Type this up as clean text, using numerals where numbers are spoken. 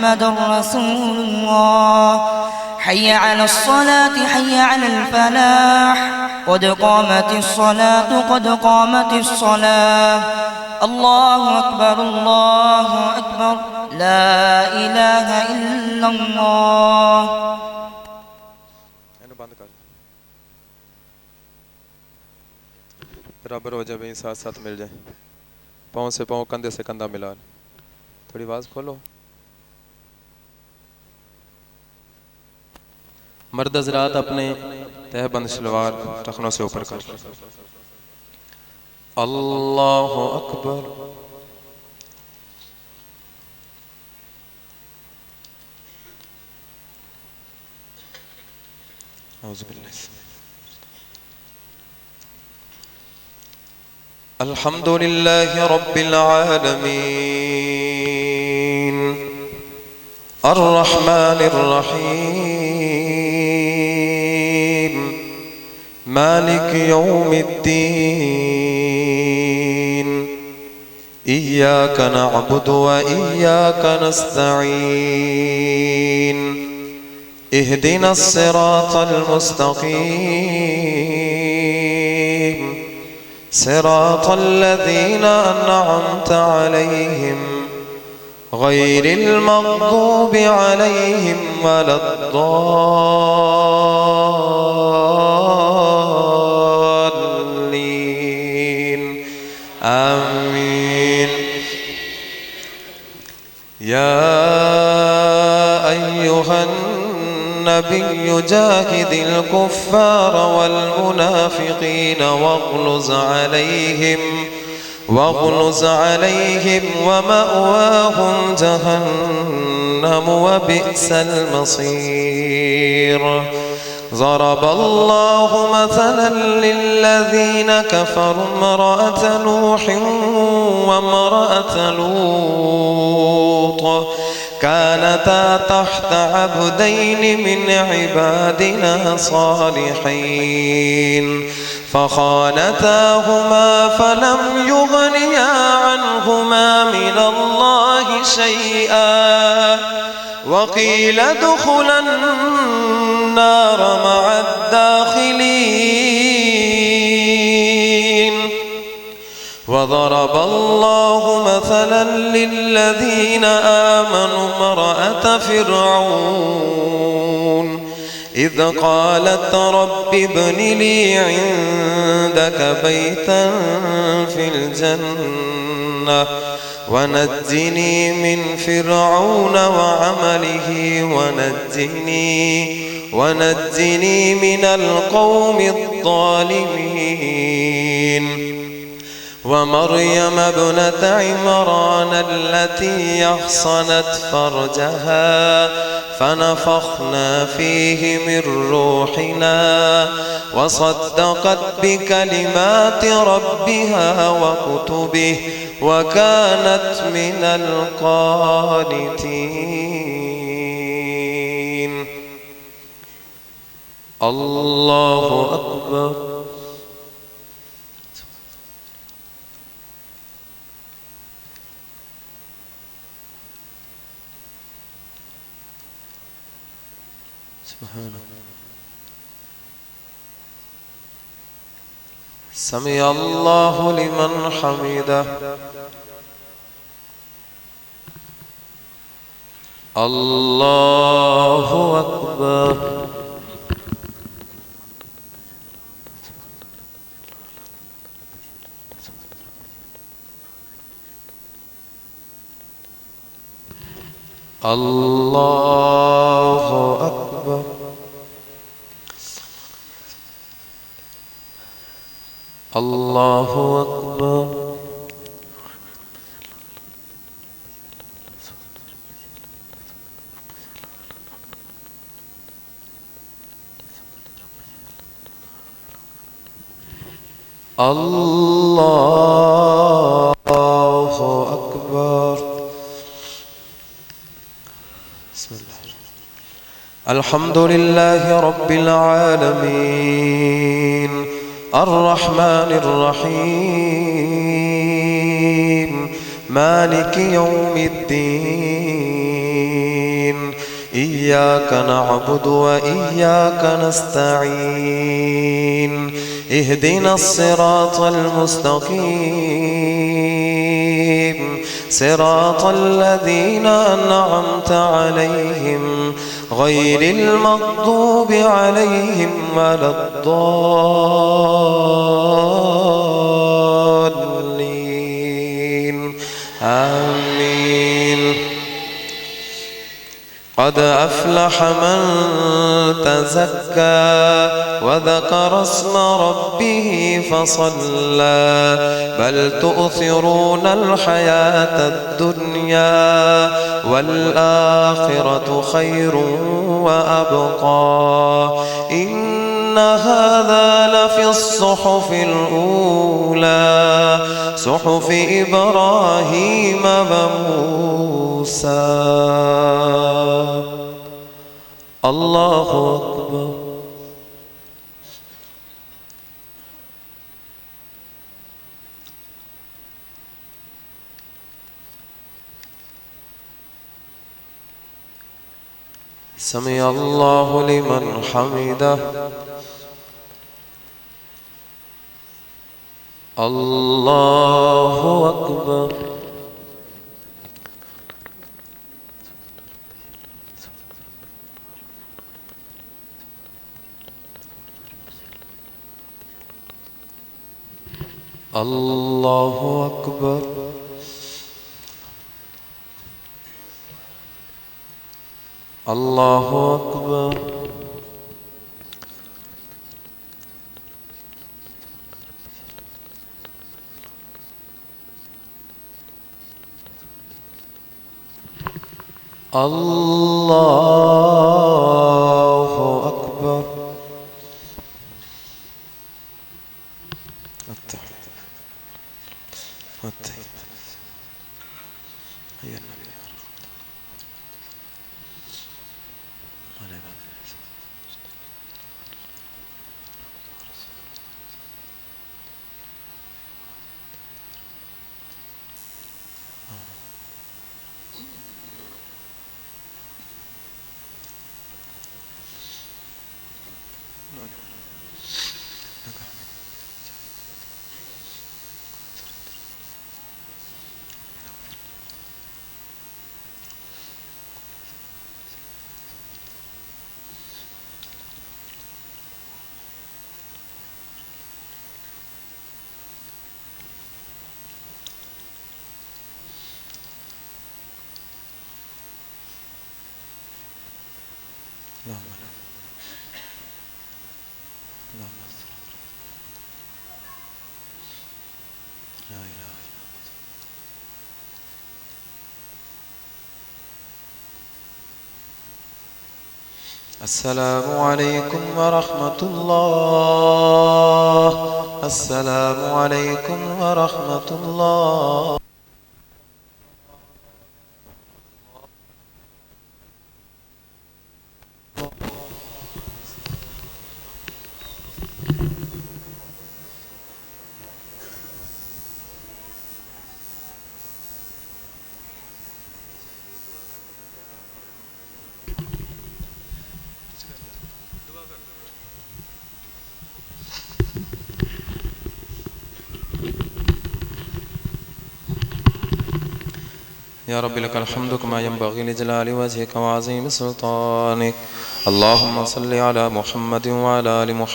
محمد رسول الله. حي على الصلاة حي على الفلاح قد قامت الصلاة قد قامت الصلاة. الله أكبر الله أكبر لا إله إلا الله. बराबर हो जाए, साथ साथ मिल जाए, पाँव से पाँव कंधे से कंधा मिला। थोड़ी आवाज़ खोलो। मर्द हज़रात अपने तहबंद शलवार टखनों से ऊपर कर। अल्लाह अकबर। अल्हम्दुलिल्लाहि रब्बिल आलमीन अर्रहमानिर रहीम मालिक यौमिद्दीन इय्याक नअबुदु व इय्याक नस्तईन इहदिनस सिरातल मुस्तकीम सिरातल लज़ीना अन्अमत अलैहिम गैरिल मग़दूबि अलैहिम वलद्दाल्लीन आमीन। या अय्युहन नबी जाहिदिल कुफ्फार वल मुनाफिकीन वग़्लुज़ अलैहिम वमअवाहुम जहन्नम वबिअसल मसीर। ज़रबल्लाहु मसलन लिल्लज़ीन कफ़रू इम्रअत नूह वइम्रअत लूत कानता तहत अब्दैन मिन इबादिना सालिहीन फ़ख़ानताहुमा फ़लम युग़निया अन्हुमा मिनल्लाहि शैआ वक़ील उद्ख़ुला अन्नार मअद्दाख़िलीन। وضرب الله مثلا للذين آمنوا امرأة فرعون إذ قالت رب ابن لي عندك بيتا في الجنة ونجني من فرعون وعمله ونجني من القوم الظالمين. ومريم ابنة عمران التي أحصنت فرجها فنفخنا فيه من روحنا وصدقت بكلمات ربها وكتبه وكانت من القانتين. الله أكبر. سمع الله لمن حمده. الله أكبر. الله أكبر. الله أكبر. الله أكبر. بسم الله. الحمد لله رب العالمين الرحمن الرحيم مالك يوم الدين إياك نعبد وإياك نستعين اهدنا الصراط المستقيم صراط الذين أنعمت عليهم غير المغضوب عليهم ولا الضالين آمين. قد أفلح من تزكى وذكر اسم ربه فصلى بل تؤثرون الحياة الدنيا والآخرة خير وأبقى إن هذا لفي الصحف الأولى صحف إبراهيم وموسى. الله أكبر. سمع الله لمن حمده. الله أكبر. الله أكبر. الله أكبر. الله أكبر. السلام عليكم ورحمة الله. السلام عليكم ورحمة الله. يا رب لك الحمد كما ينبغي لجلال وجهك وعظيم سلطانك. اللهم صل على محمد وعلى آل محمد